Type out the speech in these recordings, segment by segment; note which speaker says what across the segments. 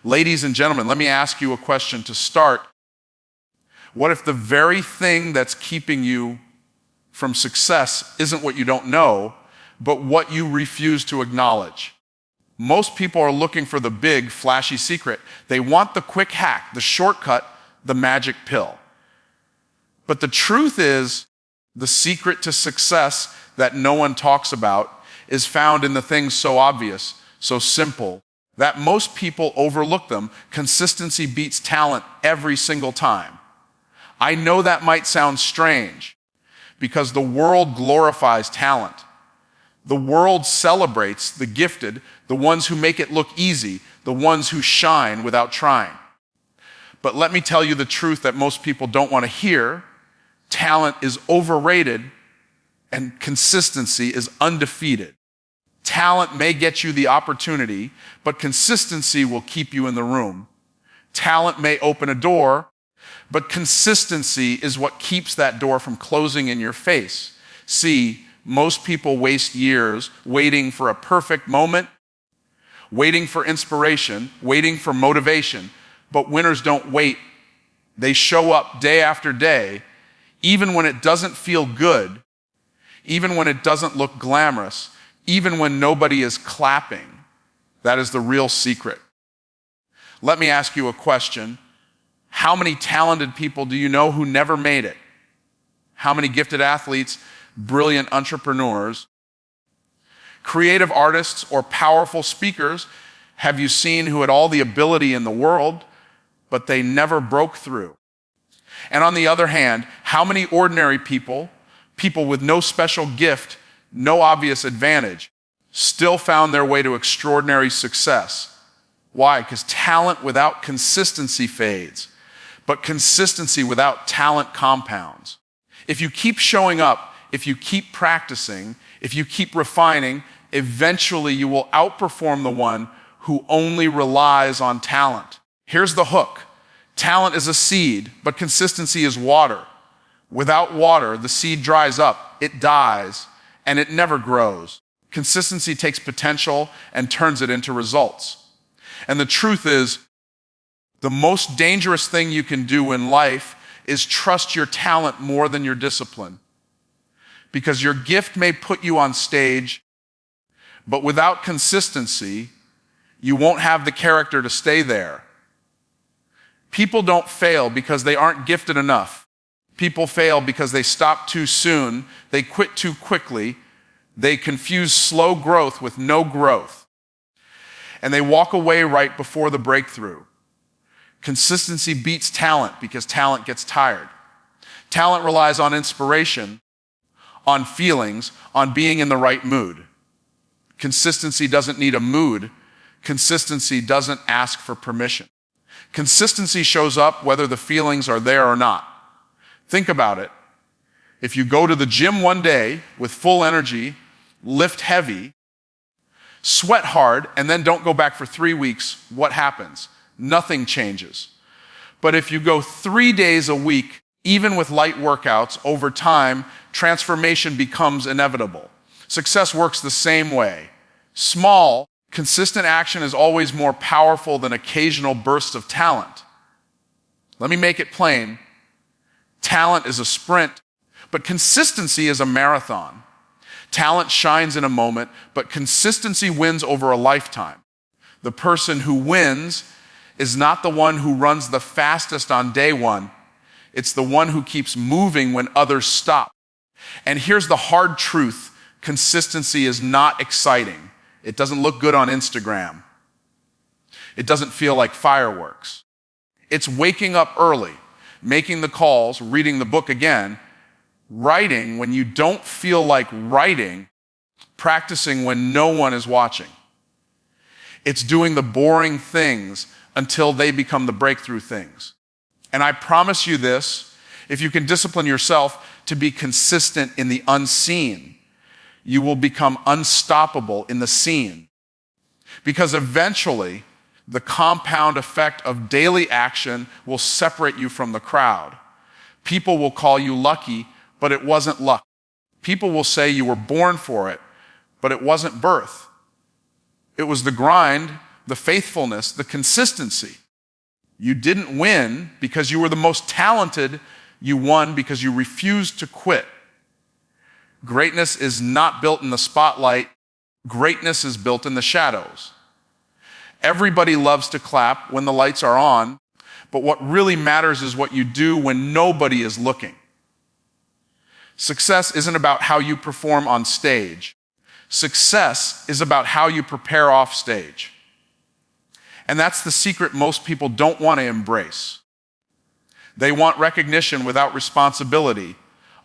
Speaker 1: Ladies and gentlemen, let me ask you a question to start. What if the very thing that's keeping you from success isn't what you don't know, but what you refuse to acknowledge? Most people are looking for the big, flashy secret. They want the quick hack, the shortcut, the magic pill. But the truth is, the secret to success that no one talks about is found in the things so obvious, so simple, that most people overlook them. Consistency beats talent every single time. I know that might sound strange because the world glorifies talent. The world celebrates the gifted, the ones who make it look easy, the ones who shine without trying. But let me tell you the truth that most people don't want to hear. Talent is overrated and consistency is undefeated. Talent may get you the opportunity, but consistency will keep you in the room. Talent may open a door, but consistency is what keeps that door from closing in your face. See, most people waste years waiting for a perfect moment, waiting for inspiration, waiting for motivation, but winners don't wait. They show up day after day, even when it doesn't feel good, even when it doesn't look glamorous, even when nobody is clapping. That is the real secret. Let me ask you a question. How many talented people do you know who never made it? How many gifted athletes, brilliant entrepreneurs, creative artists, or powerful speakers have you seen who had all the ability in the world, but they never broke through? And on the other hand, how many ordinary people, people with no special gift, no obvious advantage, still found their way to extraordinary success? Why? Because talent without consistency fades. But consistency without talent compounds. If you keep showing up, if you keep practicing, if you keep refining, eventually you will outperform the one who only relies on talent. Here's the hook. Talent is a seed, but consistency is water. Without water, the seed dries up, it dies, and it never grows. Consistency takes potential and turns it into results. And the truth is, the most dangerous thing you can do in life is trust your talent more than your discipline. Because your gift may put you on stage, but without consistency, you won't have the character to stay there. People don't fail because they aren't gifted enough. People fail because they stop too soon, they quit too quickly, they confuse slow growth with no growth, and they walk away right before the breakthrough. Consistency beats talent because talent gets tired. Talent relies on inspiration, on feelings, on being in the right mood. Consistency doesn't need a mood. Consistency doesn't ask for permission. Consistency shows up whether the feelings are there or not. Think about it. If you go to the gym one day with full energy, lift heavy, sweat hard, and then don't go back for 3 weeks, what happens? Nothing changes. But if you go 3 days a week, even with light workouts, over time, transformation becomes inevitable. Success works the same way. Small, consistent action is always more powerful than occasional bursts of talent. Let me make it plain. Talent is a sprint, but consistency is a marathon. Talent shines in a moment, but consistency wins over a lifetime. The person who wins is not the one who runs the fastest on day one. It's the one who keeps moving when others stop. And here's the hard truth. Consistency is not exciting. It doesn't look good on Instagram. It doesn't feel like fireworks. It's waking up early, making the calls, reading the book again, writing when you don't feel like writing, practicing when no one is watching. It's doing the boring things until they become the breakthrough things. And I promise you this, if you can discipline yourself to be consistent in the unseen, you will become unstoppable in the seen. Because eventually, the compound effect of daily action will separate you from the crowd. People will call you lucky, but it wasn't luck. People will say you were born for it, but it wasn't birth. It was the grind, the faithfulness, the consistency. You didn't win because you were the most talented. You won because you refused to quit. Greatness is not built in the spotlight. Greatness is built in the shadows. Everybody loves to clap when the lights are on, but what really matters is what you do when nobody is looking. Success isn't about how you perform on stage. Success is about how you prepare off stage. And that's the secret most people don't want to embrace. They want recognition without responsibility,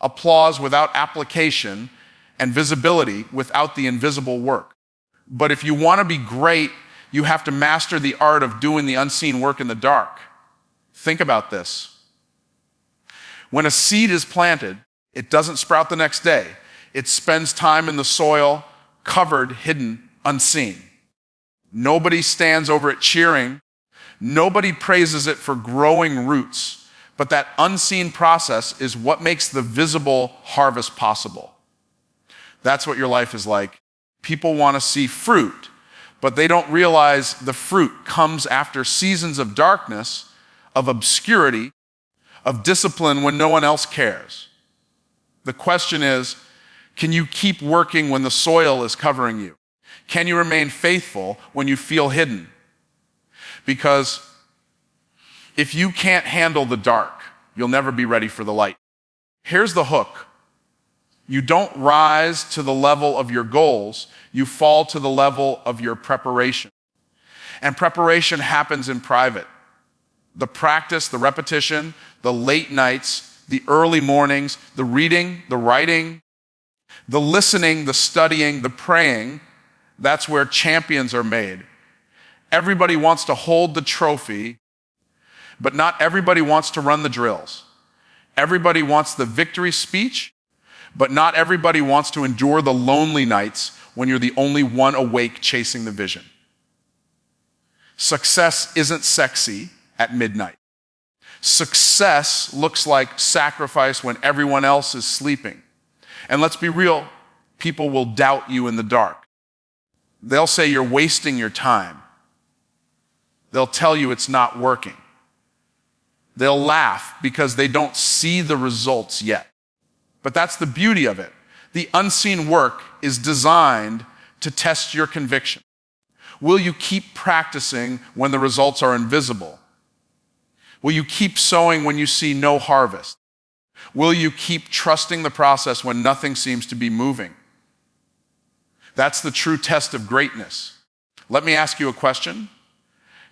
Speaker 1: applause without application, and visibility without the invisible work. But if you want to be great, you have to master the art of doing the unseen work in the dark. Think about this. When a seed is planted, it doesn't sprout the next day. It spends time in the soil, covered, hidden, unseen. Nobody stands over it cheering. Nobody praises it for growing roots. But that unseen process is what makes the visible harvest possible. That's what your life is like. People want to see fruit, but they don't realize the fruit comes after seasons of darkness, of obscurity, of discipline when no one else cares. The question is, can you keep working when the soil is covering you? Can you remain faithful when you feel hidden? Because if you can't handle the dark, you'll never be ready for the light. Here's the hook. You don't rise to the level of your goals, you fall to the level of your preparation. And preparation happens in private. The practice, the repetition, the late nights, the early mornings, the reading, the writing, the listening, the studying, the praying, that's where champions are made. Everybody wants to hold the trophy, but not everybody wants to run the drills. Everybody wants the victory speech, but not everybody wants to endure the lonely nights when you're the only one awake chasing the vision. Success isn't sexy at midnight. Success looks like sacrifice when everyone else is sleeping. And let's be real, people will doubt you in the dark. They'll say you're wasting your time. They'll tell you it's not working. They'll laugh because they don't see the results yet. But that's the beauty of it. The unseen work is designed to test your conviction. Will you keep practicing when the results are invisible? Will you keep sowing when you see no harvest? Will you keep trusting the process when nothing seems to be moving? That's the true test of greatness. Let me ask you a question.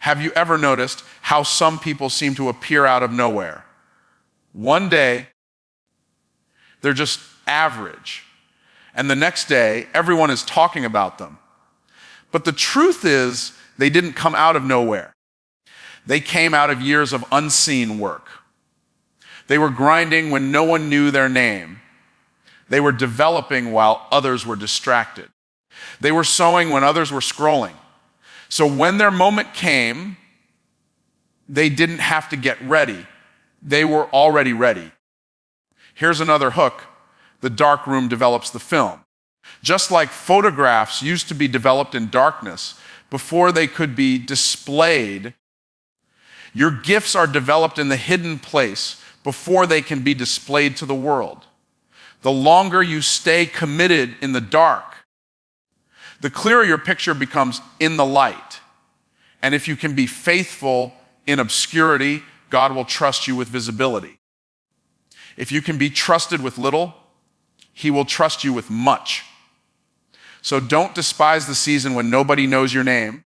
Speaker 1: Have you ever noticed how some people seem to appear out of nowhere? One day, they're just average. And the next day, everyone is talking about them. But the truth is, they didn't come out of nowhere. They came out of years of unseen work. They were grinding when no one knew their name. They were developing while others were distracted. They were sowing when others were scrolling. So when their moment came, they didn't have to get ready. They were already ready. Here's another hook. The dark room develops the film. Just like photographs used to be developed in darkness before they could be displayed, your gifts are developed in the hidden place before they can be displayed to the world. The longer you stay committed in the dark, the clearer your picture becomes in the light. And if you can be faithful in obscurity, God will trust you with visibility. If you can be trusted with little, He will trust you with much. So don't despise the season when nobody knows your name.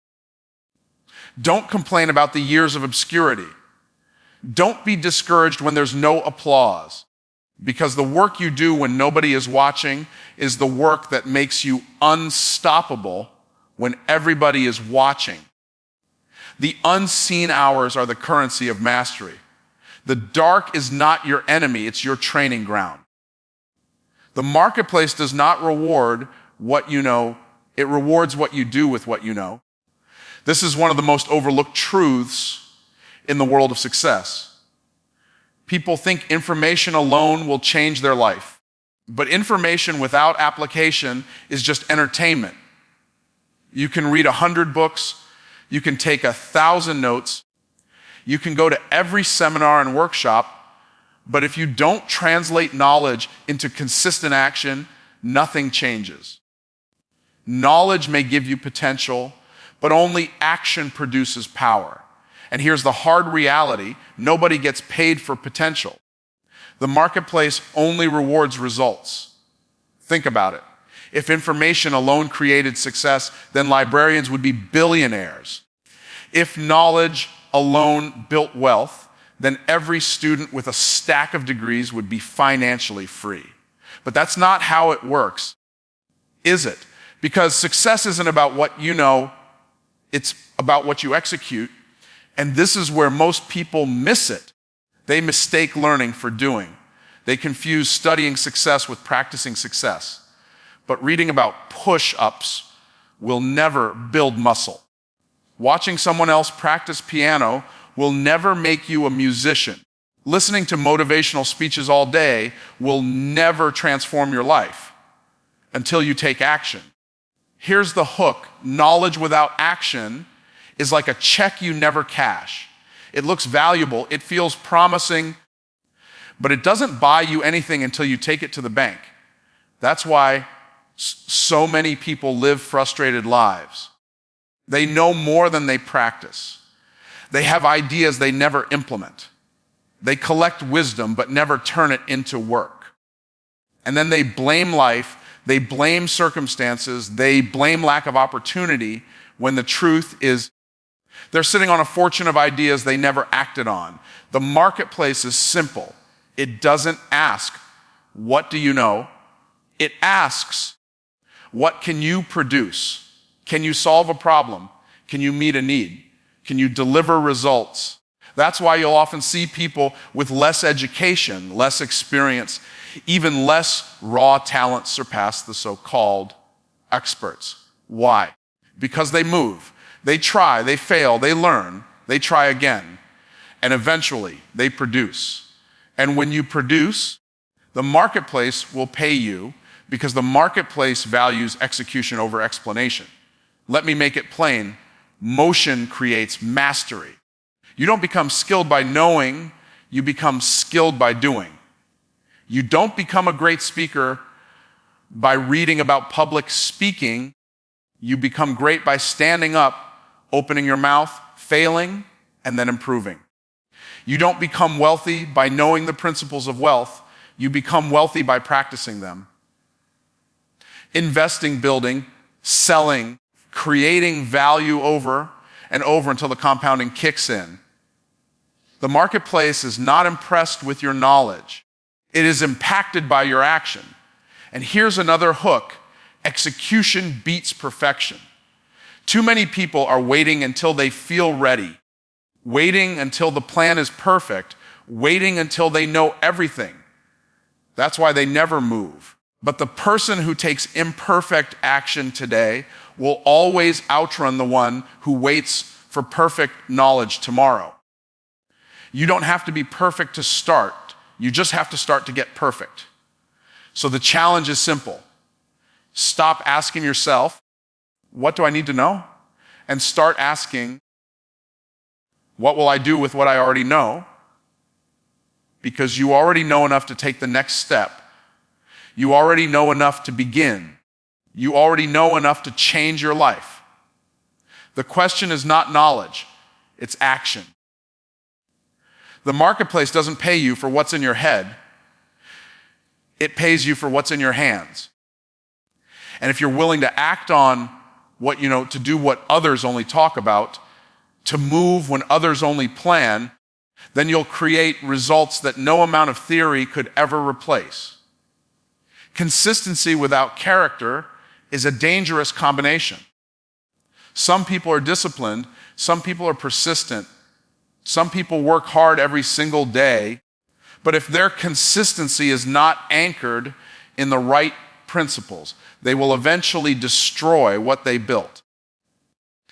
Speaker 1: Don't complain about the years of obscurity. Don't be discouraged when there's no applause, because the work you do when nobody is watching is the work that makes you unstoppable when everybody is watching. The unseen hours are the currency of mastery. The dark is not your enemy, it's your training ground. The marketplace does not reward what you know, it rewards what you do with what you know. This is one of the most overlooked truths in the world of success. People think information alone will change their life, but information without application is just entertainment. You can read 100 books, You can take 1,000 notes. You can go to every seminar and workshop, but if you don't translate knowledge into consistent action, nothing changes. Knowledge may give you potential, but only action produces power. And here's the hard reality: nobody gets paid for potential. The marketplace only rewards results. Think about it. If information alone created success, then librarians would be billionaires. If knowledge alone built wealth, then every student with a stack of degrees would be financially free. But that's not how it works, is it? Because success isn't about what you know, it's about what you execute. And this is where most people miss it. They mistake learning for doing. They confuse studying success with practicing success. But reading about push-ups will never build muscle. Watching someone else practice piano will never make you a musician. Listening to motivational speeches all day will never transform your life until you take action. Here's the hook: knowledge without action is like a check you never cash. It looks valuable, it feels promising, but it doesn't buy you anything until you take it to the bank. That's why so many people live frustrated lives. They know more than they practice. They have ideas they never implement. They collect wisdom but never turn it into work. And then they blame life, they blame circumstances, they blame lack of opportunity, when the truth is they're sitting on a fortune of ideas they never acted on. The marketplace is simple. It doesn't ask, what do you know? It asks, what can you produce? Can you solve a problem? Can you meet a need? Can you deliver results? That's why you'll often see people with less education, less experience, even less raw talent surpass the so-called experts. Why? Because they move. They try, they fail, they learn, they try again, and eventually they produce. And when you produce, the marketplace will pay you, because the marketplace values execution over explanation. Let me make it plain. Motion creates mastery. You don't become skilled by knowing, you become skilled by doing. You don't become a great speaker by reading about public speaking. You become great by standing up, opening your mouth, failing, and then improving. You don't become wealthy by knowing the principles of wealth. You become wealthy by practicing them. Investing, building, selling, creating value over and over until the compounding kicks in. The marketplace is not impressed with your knowledge. It is impacted by your action. And here's another hook: execution beats perfection. Too many people are waiting until they feel ready, waiting until the plan is perfect, waiting until they know everything. That's why they never move. But the person who takes imperfect action today will always outrun the one who waits for perfect knowledge tomorrow. You don't have to be perfect to start. You just have to start to get perfect. So the challenge is simple. Stop asking yourself, what do I need to know? And start asking, what will I do with what I already know? Because you already know enough to take the next step. You already know enough to begin. You already know enough to change your life. The question is not knowledge, it's action. The marketplace doesn't pay you for what's in your head. It pays you for what's in your hands. And if you're willing to act on what you know, to do what others only talk about, to move when others only plan, then you'll create results that no amount of theory could ever replace. Consistency without character is a dangerous combination. Some people are disciplined, some people are persistent, some people work hard every single day, but if their consistency is not anchored in the right principles, they will eventually destroy what they built.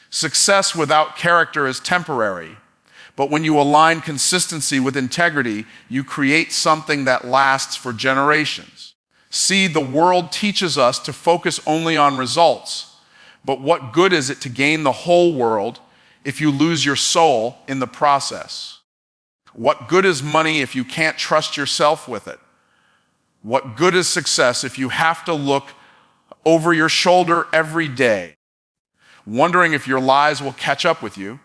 Speaker 1: Success without character is temporary, but when you align consistency with integrity, you create something that lasts for generations. See, the world teaches us to focus only on results, but what good is it to gain the whole world if you lose your soul in the process? What good is money if you can't trust yourself with it? What good is success if you have to look over your shoulder every day, wondering if your lies will catch up with you?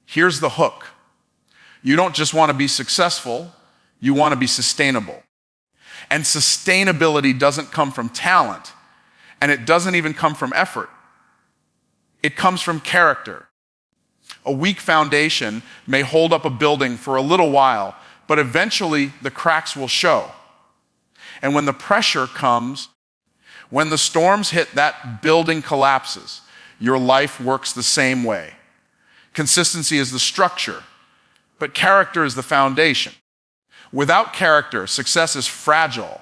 Speaker 1: Here's the hook. You don't just want to be successful, you want to be sustainable. And sustainability doesn't come from talent, and it doesn't even come from effort. It comes from character. A weak foundation may hold up a building for a little while, but eventually the cracks will show. And when the pressure comes, when the storms hit, that building collapses. Your life works the same way. Consistency is the structure, but character is the foundation. Without character, success is fragile.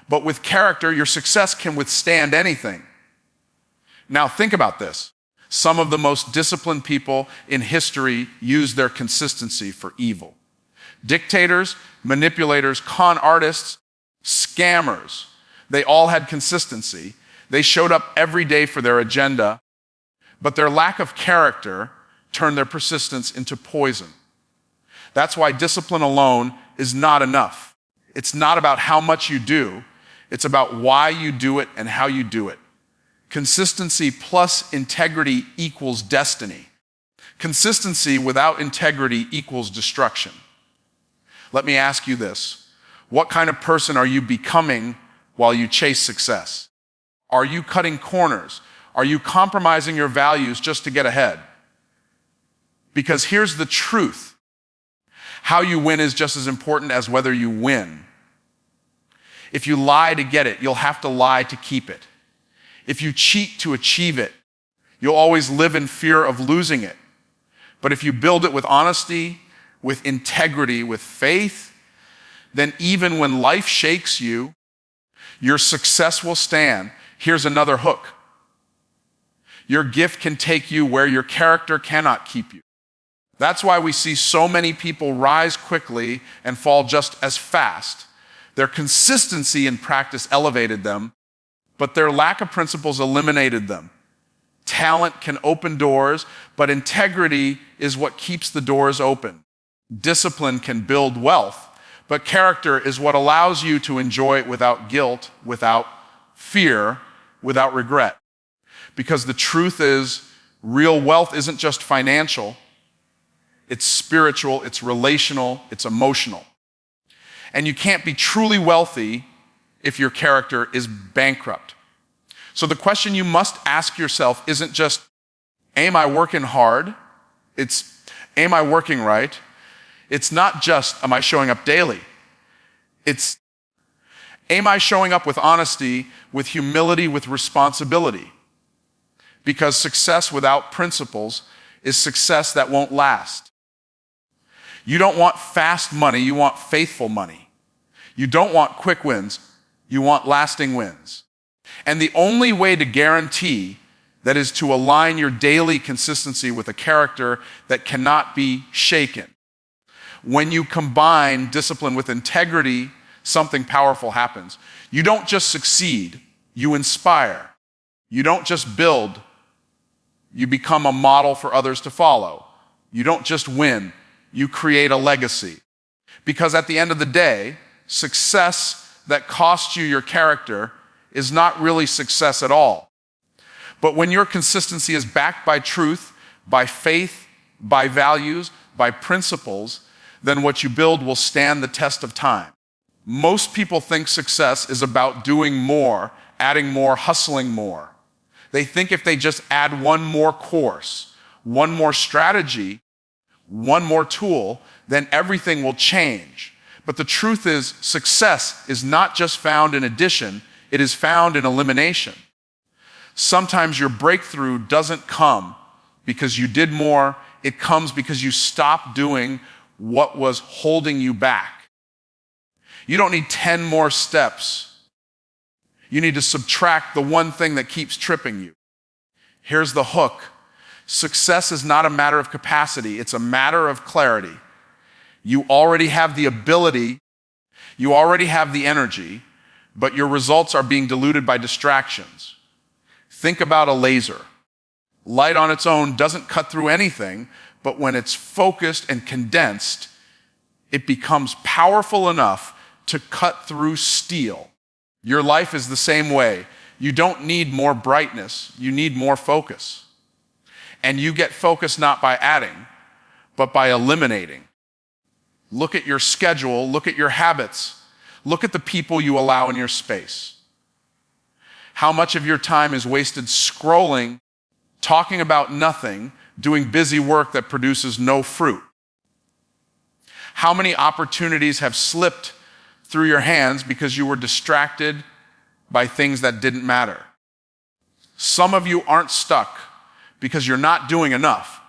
Speaker 1: But with character, your success can withstand anything. Now think about this. Some of the most disciplined people in history use their consistency for evil. Dictators, manipulators, con artists, scammers, they all had consistency. They showed up every day for their agenda, but their lack of character turned their persistence into poison. That's why discipline alone is not enough. It's not about how much you do. It's about why you do it and how you do it. Consistency plus integrity equals destiny. Consistency without integrity equals destruction. Let me ask you this. What kind of person are you becoming while you chase success? Are you cutting corners? Are you compromising your values just to get ahead? Because here's the truth. How you win is just as important as whether you win. If you lie to get it, you'll have to lie to keep it. If you cheat to achieve it, you'll always live in fear of losing it. But if you build it with honesty, with integrity, with faith, then even when life shakes you, your success will stand. Here's another hook. Your gift can take you where your character cannot keep you. That's why we see so many people rise quickly and fall just as fast. Their consistency in practice elevated them, but their lack of principles eliminated them. Talent can open doors, but integrity is what keeps the doors open. Discipline can build wealth, but character is what allows you to enjoy it without guilt, without fear, without regret. Because the truth is, real wealth isn't just financial. It's spiritual, it's relational, it's emotional. And you can't be truly wealthy if your character is bankrupt. So the question you must ask yourself isn't just, am I working hard? It's, am I working right? It's not just, am I showing up daily? It's, am I showing up with honesty, with humility, with responsibility? Because success without principles is success that won't last. You don't want fast money, you want faithful money. You don't want quick wins, you want lasting wins. And the only way to guarantee that is to align your daily consistency with a character that cannot be shaken. When you combine discipline with integrity, something powerful happens. You don't just succeed, you inspire. You don't just build, you become a model for others to follow. You don't just win, you create a legacy. Because at the end of the day, success that costs you your character is not really success at all. But when your consistency is backed by truth, by faith, by values, by principles, then what you build will stand the test of time. Most people think success is about doing more, adding more, hustling more. They think if they just add one more course, one more strategy, one more tool, then everything will change. But the truth is, success is not just found in addition, it is found in elimination. Sometimes your breakthrough doesn't come because you did more, it comes because you stopped doing what was holding you back. You don't need 10 more steps. You need to subtract the one thing that keeps tripping you. Here's the hook. Success is not a matter of capacity, it's a matter of clarity. You already have the ability, you already have the energy, but your results are being diluted by distractions. Think about a laser. Light on its own doesn't cut through anything, but when it's focused and condensed, it becomes powerful enough to cut through steel. Your life is the same way. You don't need more brightness, you need more focus. And you get focus not by adding, but by eliminating. Look at your schedule, look at your habits, look at the people you allow in your space. How much of your time is wasted scrolling, talking about nothing, doing busy work that produces no fruit? How many opportunities have slipped through your hands because you were distracted by things that didn't matter? Some of you aren't stuck because you're not doing enough.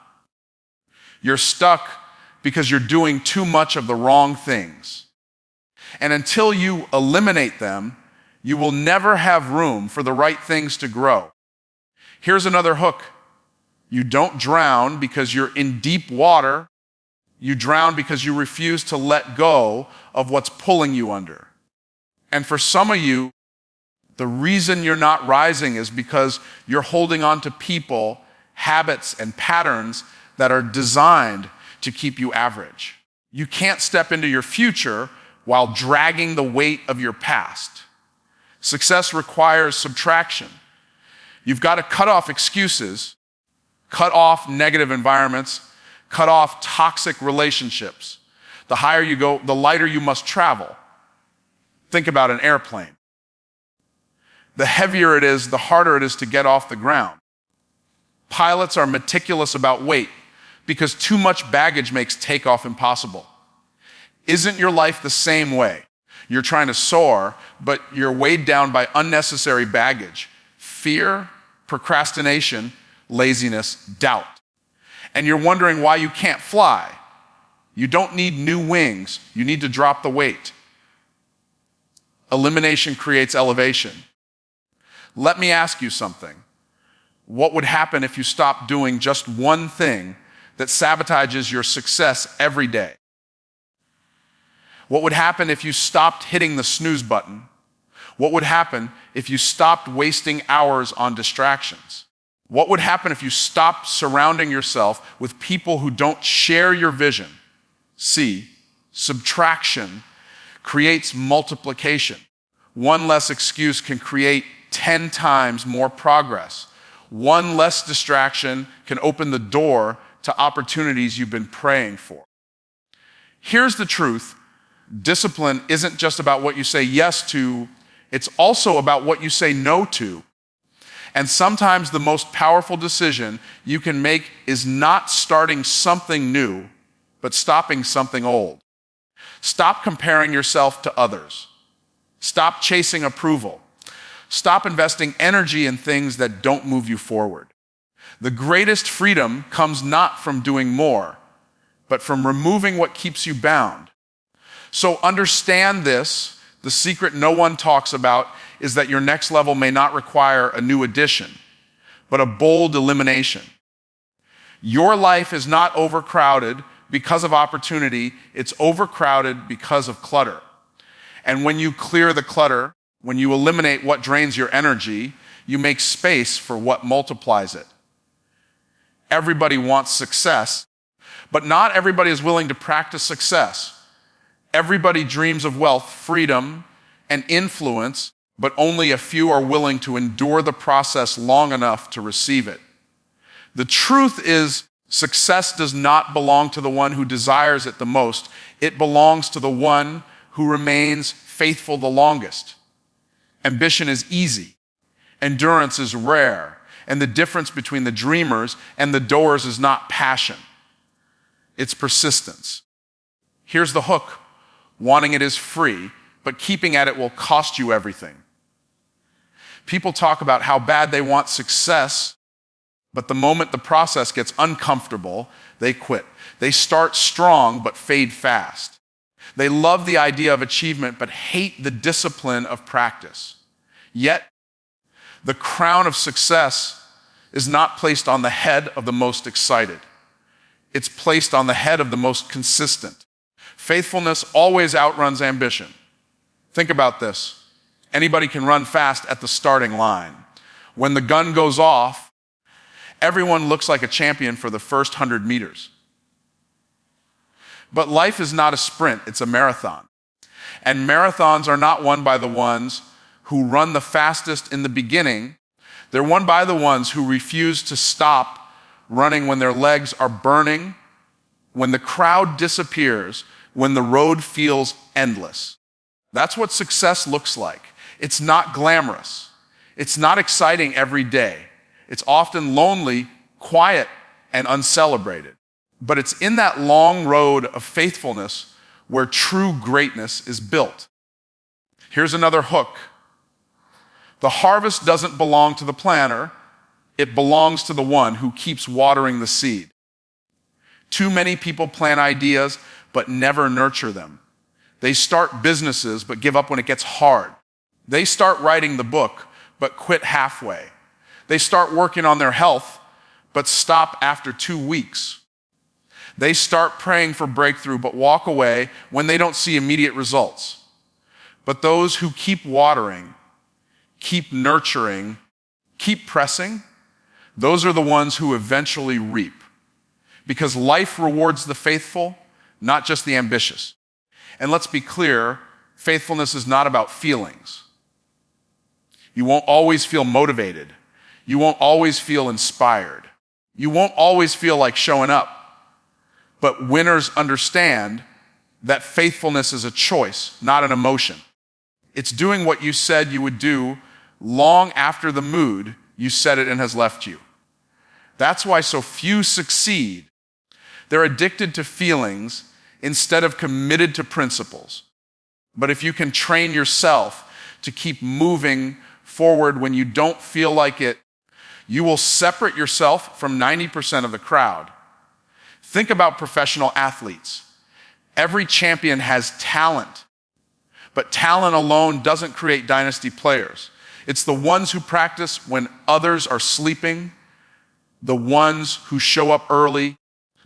Speaker 1: You're stuck because you're doing too much of the wrong things. And until you eliminate them, you will never have room for the right things to grow. Here's another hook. You don't drown because you're in deep water. You drown because you refuse to let go of what's pulling you under. And for some of you, the reason you're not rising is because you're holding on to people, habits, and patterns that are designed to keep you average. You can't step into your future while dragging the weight of your past. Success requires subtraction. You've got to cut off excuses, cut off negative environments, cut off toxic relationships. The higher you go, the lighter you must travel. Think about an airplane. The heavier it is, the harder it is to get off the ground. Pilots are meticulous about weight because too much baggage makes takeoff impossible. Isn't your life the same way? You're trying to soar, but you're weighed down by unnecessary baggage, fear, procrastination, laziness, doubt. And you're wondering why you can't fly. You don't need new wings. You need to drop the weight. Elimination creates elevation. Let me ask you something. What would happen if you stopped doing just one thing that sabotages your success every day? What would happen if you stopped hitting the snooze button? What would happen if you stopped wasting hours on distractions? What would happen if you stopped surrounding yourself with people who don't share your vision? See, subtraction creates multiplication. One less excuse can create 10 times more progress. One less distraction can open the door to opportunities you've been praying for. Here's the truth. Discipline isn't just about what you say yes to, it's also about what you say no to. And sometimes the most powerful decision you can make is not starting something new, but stopping something old. Stop comparing yourself to others. Stop chasing approval. Stop investing energy in things that don't move you forward. The greatest freedom comes not from doing more, but from removing what keeps you bound. So understand this. The secret no one talks about is that your next level may not require a new addition, but a bold elimination. Your life is not overcrowded because of opportunity. It's overcrowded because of clutter. And when you clear the clutter, when you eliminate what drains your energy, you make space for what multiplies it. Everybody wants success, but not everybody is willing to practice success. Everybody dreams of wealth, freedom, and influence, but only a few are willing to endure the process long enough to receive it. The truth is, success does not belong to the one who desires it the most. It belongs to the one who remains faithful the longest. Ambition is easy. Endurance is rare. And the difference between the dreamers and the doers is not passion. It's persistence. Here's the hook. Wanting it is free, but keeping at it will cost you everything. People talk about how bad they want success, but the moment the process gets uncomfortable, they quit. They start strong, but fade fast. They love the idea of achievement, but hate the discipline of practice. Yet, the crown of success is not placed on the head of the most excited. It's placed on the head of the most consistent. Faithfulness always outruns ambition. Think about this. Anybody can run fast at the starting line. When the gun goes off Everyone looks like a champion for the first 100 meters. But life is not a sprint, it's a marathon. And marathons are not won by the ones who run the fastest in the beginning. They're won by the ones who refuse to stop running when their legs are burning, when the crowd disappears, when the road feels endless. That's what success looks like. It's not glamorous. It's not exciting every day. It's often lonely, quiet, and uncelebrated. But it's in that long road of faithfulness where true greatness is built. Here's another hook. The harvest doesn't belong to the planter. It belongs to the one who keeps watering the seed. Too many people plant ideas but never nurture them. They start businesses but give up when it gets hard. They start writing the book but quit halfway. They start working on their health but stop after 2 weeks. They start praying for breakthrough but walk away when they don't see immediate results. But those who keep watering, keep nurturing, keep pressing, those are the ones who eventually reap. Because life rewards the faithful, not just the ambitious. And let's be clear, faithfulness is not about feelings. You won't always feel motivated. You won't always feel inspired. You won't always feel like showing up. But winners understand that faithfulness is a choice, not an emotion. It's doing what you said you would do long after the mood you said it in has left you. That's why so few succeed. They're addicted to feelings instead of committed to principles. But if you can train yourself to keep moving forward when you don't feel like it, you will separate yourself from 90% of the crowd. Think about professional athletes. Every champion has talent, but talent alone doesn't create dynasty players. It's the ones who practice when others are sleeping, the ones who show up early,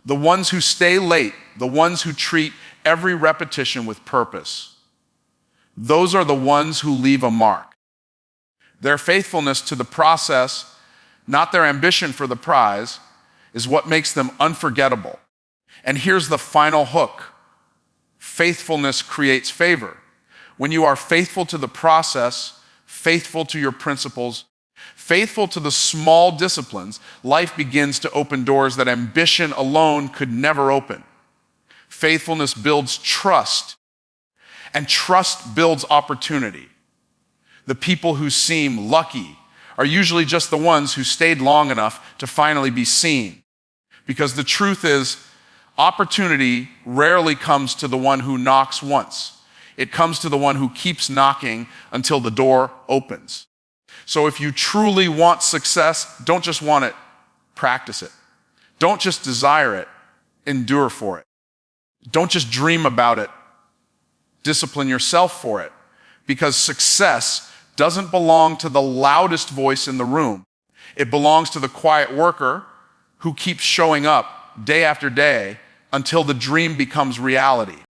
Speaker 1: the ones who stay late, the ones who treat every repetition with purpose. Those are the ones who leave a mark. Their faithfulness to the process, not their ambition for the prize, is what makes them unforgettable. And here's the final hook. Faithfulness creates favor. When you are faithful to the process, faithful to your principles, faithful to the small disciplines, life begins to open doors that ambition alone could never open. Faithfulness builds trust, and trust builds opportunity. The people who seem lucky are usually just the ones who stayed long enough to finally be seen. Because the truth is, opportunity rarely comes to the one who knocks once. It comes to the one who keeps knocking until the door opens. So if you truly want success, don't just want it, practice it. Don't just desire it, endure for it. Don't just dream about it, discipline yourself for it. Because success doesn't belong to the loudest voice in the room. It belongs to the quiet worker who keeps showing up day after day until the dream becomes reality.